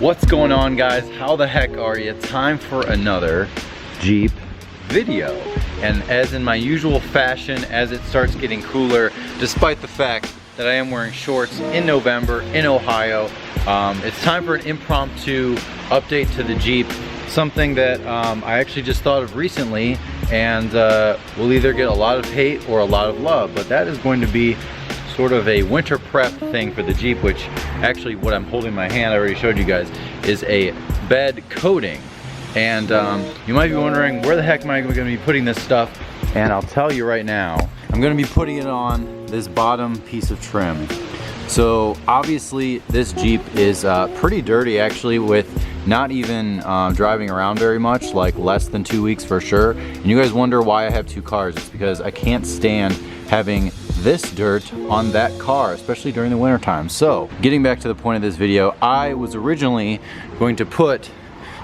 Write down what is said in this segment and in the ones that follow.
What's going on, guys? How the heck are you? Time for another Jeep video. And as in my usual fashion, as it starts getting cooler, despite the fact that I am wearing shorts in November in Ohio, it's time for an impromptu update to the Jeep. Something that I actually just thought of recently, and will either get a lot of hate or a lot of love, but that is going to be sort of a winter prep thing for the Jeep, which actually what I'm holding in my hand, I already showed you guys, is a bed coating. And you might be wondering, where the heck am I going to be putting this stuff? And I'll tell you right now, I'm going to be putting it on this bottom piece of trim. So obviously this Jeep is pretty dirty, actually, with not even driving around very much, like less than 2 weeks for sure. And you guys wonder why I have two cars. It's because I can't stand having this dirt on that car, especially during the winter time. So getting back to the point of this video, I was originally going to put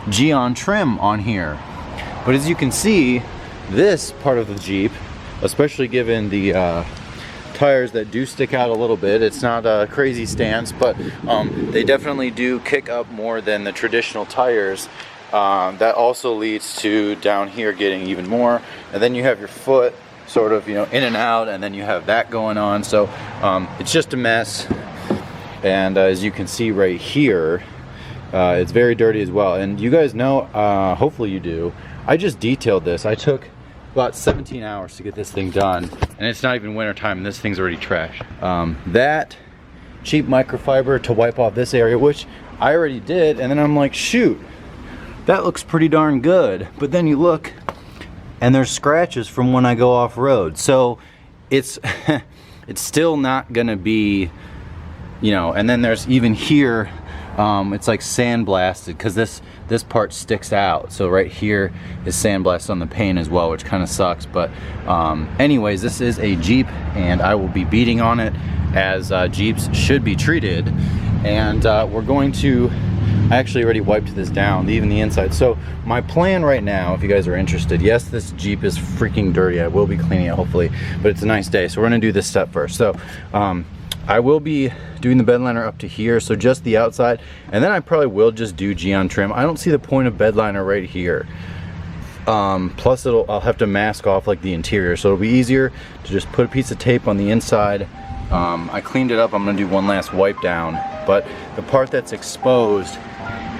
Geon trim on here, but as you can see, this part of the Jeep, especially given the tires that do stick out a little bit, it's not a crazy stance, but they definitely do kick up more than the traditional tires. That also leads to down here getting even more, and then you have your foot sort of, you know, in and out, and then you have that going on. So it's just a mess. And as you can see right here, it's very dirty as well. And you guys know, hopefully you do, I just detailed this. I took about 17 hours to get this thing done, and it's not even winter time and this thing's already trashed. That cheap microfiber to wipe off this area, which I already did, and then I'm like, shoot, that looks pretty darn good. But then you look and there's scratches from when I go off-road. So it's it's still not gonna be, you know, and then there's even here, it's like sandblasted because this part sticks out. So right here is sandblasted on the paint as well, which kind of sucks. But anyways, this is a Jeep, and I will be beating on it as Jeeps should be treated. And we're going to, I actually already wiped this down, even the inside. So my plan right now, if you guys are interested, yes, this Jeep is freaking dirty. I will be cleaning it hopefully, but it's a nice day. So we're gonna do this step first. So I will be doing the bed liner up to here, so just the outside, and then I probably will just do Geon trim. I don't see the point of bed liner right here. Plus I'll have to mask off like the interior, so it'll be easier to just put a piece of tape on the inside. I cleaned it up. I'm gonna do one last wipe down, but the part that's exposed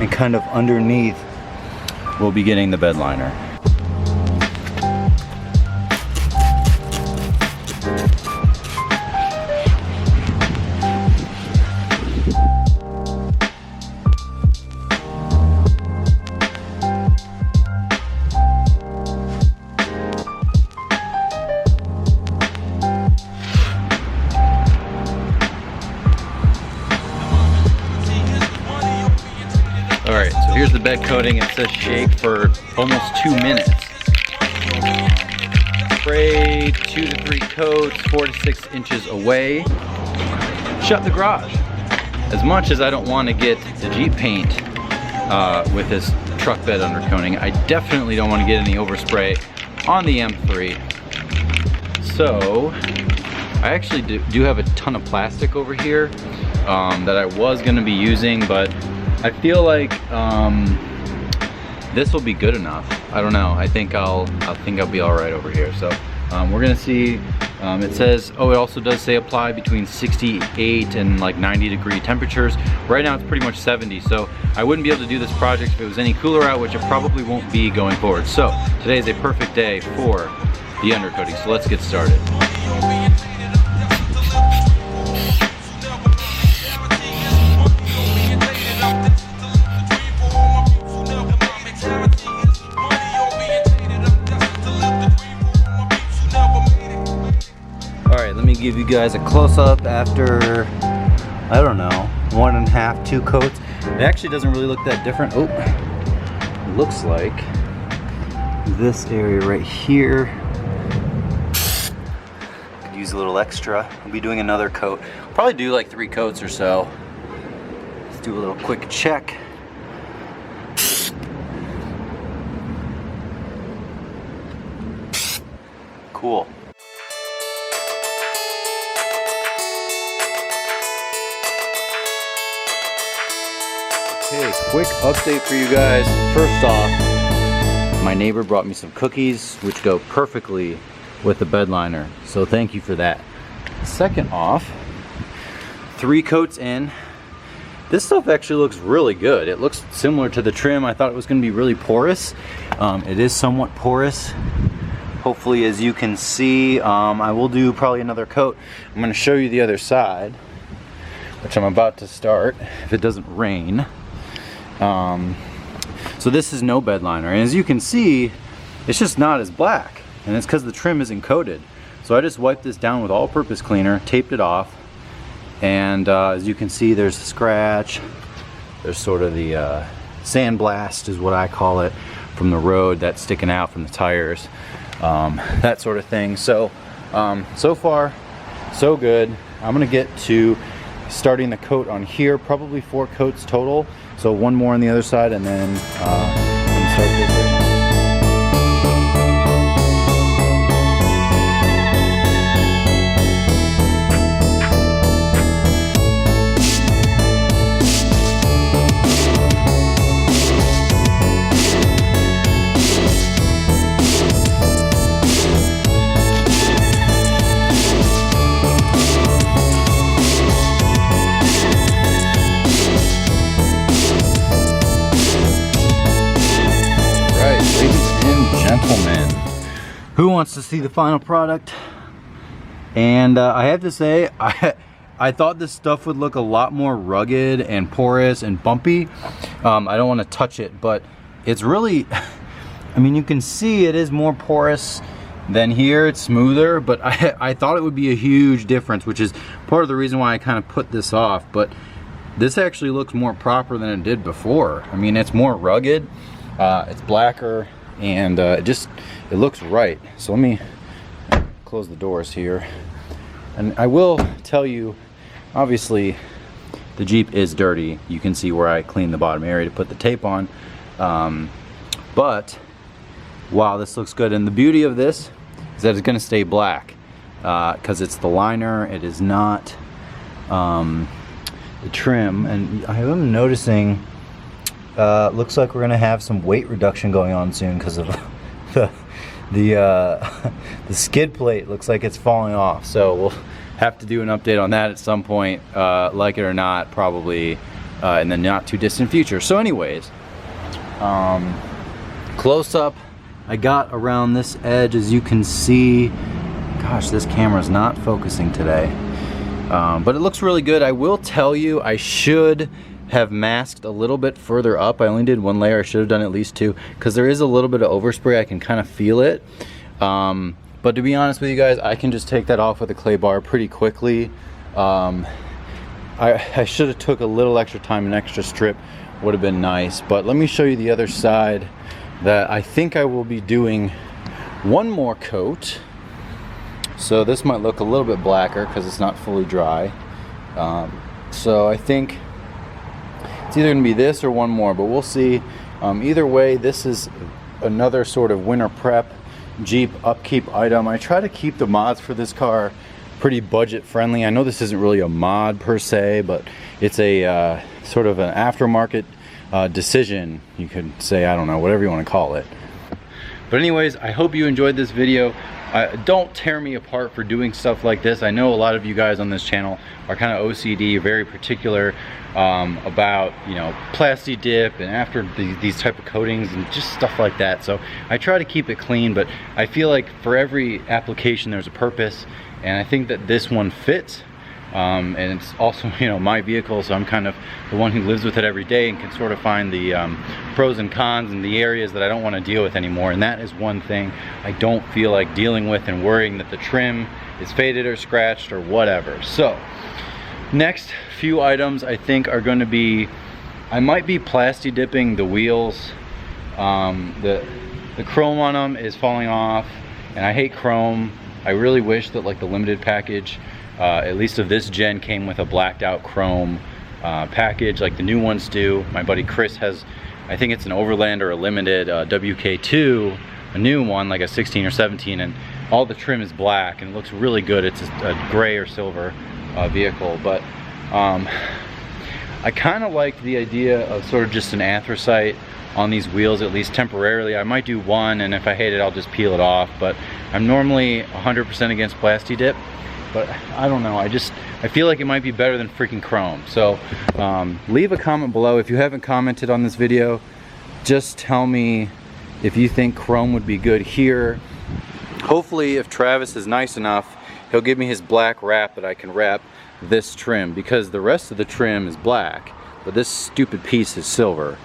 and kind of underneath will be getting the bed liner. Alright, so here's the bed coating. It says shake for almost 2 minutes. Spray 2 to 3 coats, 4 to 6 inches away. Shut the garage. As much as I don't want to get the Jeep paint with this truck bed undercoating, I definitely don't want to get any overspray on the M3. So I actually do have a ton of plastic over here that I was going to be using, but I feel like this will be good enough. I don't know. I think I'll be all right over here. So we're gonna see. It says, oh, it also does say apply between 68 and like 90-degree temperatures. Right now it's pretty much 70, so I wouldn't be able to do this project if it was any cooler out, which it probably won't be going forward. So today is a perfect day for the undercoating. So let's get started. Let me give you guys a close-up after, I don't know, 1.5, 2 coats. It actually doesn't really look that different. Oh, it looks like this area right here could use a little extra. I'll be doing another coat. Probably do like 3 coats or so. Let's do a little quick check. Cool. Okay, quick update for you guys. First off, my neighbor brought me some cookies, which go perfectly with the bed liner. So thank you for that. Second off, 3 coats in. This stuff actually looks really good. It looks similar to the trim. I thought it was gonna be really porous. It is somewhat porous. Hopefully, as you can see, I will do probably another coat. I'm gonna show you the other side, which I'm about to start if it doesn't rain. So this is no bed liner, and as you can see, it's just not as black, and it's because the trim isn't coated. So I just wiped this down with all-purpose cleaner, taped it off, and as you can see, there's a scratch. There's sort of the sandblast is what I call it, from the road that's sticking out from the tires, that sort of thing. So so far so good. I'm gonna get to starting the coat on here, probably 4 coats total, so 1 more on the other side, and then I'm gonna start this right now. Gentlemen, who wants to see the final product? And I have to say, I thought this stuff would look a lot more rugged and porous and bumpy. I don't want to touch it, but it's really, I mean, you can see it is more porous than here. It's smoother, but I thought it would be a huge difference, which is part of the reason why I kind of put this off. But this actually looks more proper than it did before. I mean, it's more rugged, it's blacker, and it looks right. So let me close the doors here, and I will tell you, obviously the Jeep is dirty. You can see where I cleaned the bottom area to put the tape on, but wow, this looks good. And the beauty of this is that it's going to stay black because it's the liner, it is not the trim. And I am noticing looks like we're gonna have some weight reduction going on soon because of the skid plate. Looks like it's falling off, so we'll have to do an update on that at some point, like it or not, probably in the not too distant future. So anyways, close up, I got around this edge, as you can see. Gosh, this camera's not focusing today, but it looks really good. I will tell you, I should have masked a little bit further up. I only did 1 layer. I should have done at least 2, because there is a little bit of overspray. I can kind of feel it, but to be honest with you guys, I can just take that off with a clay bar pretty quickly. I should have took a little extra time. An extra strip would have been nice, but let me show you the other side, that I think I will be doing 1 more coat. So this might look a little bit blacker because it's not fully dry. So I think it's either gonna be this or 1 more, but we'll see. Either way, this is another sort of winter prep Jeep upkeep item. I try to keep the mods for this car pretty budget friendly. I know this isn't really a mod per se, but it's a sort of an aftermarket decision, you could say. I don't know, whatever you want to call it. But anyways, I hope you enjoyed this video. Don't tear me apart for doing stuff like this. I know a lot of you guys on this channel are kind of OCD, very particular about, you know, plasti dip and after these type of coatings and just stuff like that. So I try to keep it clean, but I feel like for every application there's a purpose, and I think that this one fits. And it's also, you know, my vehicle, so I'm kind of the one who lives with it every day and can sort of find the pros and cons and the areas that I don't want to deal with anymore. And that is one thing I don't feel like dealing with and worrying that the trim is faded or scratched or whatever. So next few items I think are going to be, I might be plasti dipping the wheels. The chrome on them is falling off, and I hate chrome. I really wish that like the limited package, at least of this gen, came with a blacked out chrome package like the new ones do. My buddy Chris has, I think it's an Overland or a limited WK2, a new one, like a 16 or 17, and all the trim is black and it looks really good. It's a gray or silver vehicle, but I kind of like the idea of sort of just an anthracite on these wheels, at least temporarily. I might do one, and if I hate it, I'll just peel it off. But I'm normally 100% against Plasti Dip. But I don't know, I feel like it might be better than freaking chrome. So leave a comment below. If you haven't commented on this video, just tell me if you think chrome would be good here. Hopefully, if Travis is nice enough, he'll give me his black wrap that I can wrap this trim, because the rest of the trim is black, but this stupid piece is silver,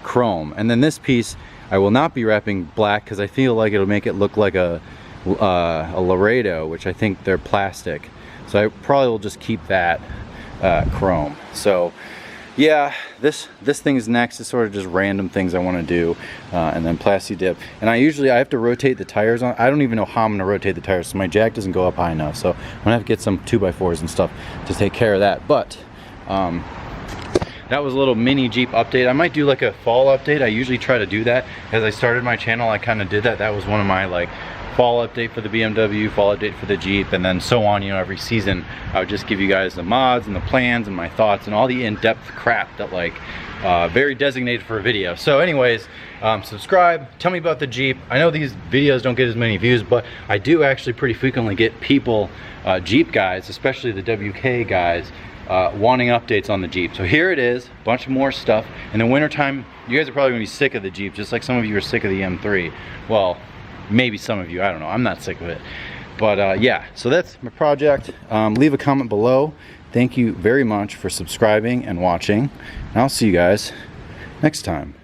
chrome. And then this piece I will not be wrapping black because I feel like it'll make it look like a Laredo, which I think they're plastic. So I probably will just keep that chrome. So yeah, this thing is next. It's sort of just random things I want to do, and then Plasti Dip. And I have to rotate the tires on. I don't even know how I'm gonna rotate the tires, so my jack doesn't go up high enough. So I'm gonna have to get some 2x4s and stuff to take care of that. But that was a little mini Jeep update. I might do like a fall update. I usually try to do that. As I started my channel, I kind of did that. That was one of my like fall update for the BMW, fall update for the Jeep, and then so on. You know, every season I would just give you guys the mods and the plans and my thoughts and all the in-depth crap that like very designated for a video. So anyways, subscribe, tell me about the Jeep. I know these videos don't get as many views, but I do actually pretty frequently get people, Jeep guys, especially the WK guys, wanting updates on the Jeep. So here it is, a bunch of more stuff. In the wintertime, you guys are probably gonna be sick of the Jeep, just like some of you are sick of the M3. Well, maybe some of you, I don't know, I'm not sick of it. But yeah, so that's my project. Leave a comment below. Thank you very much for subscribing and watching. And I'll see you guys next time.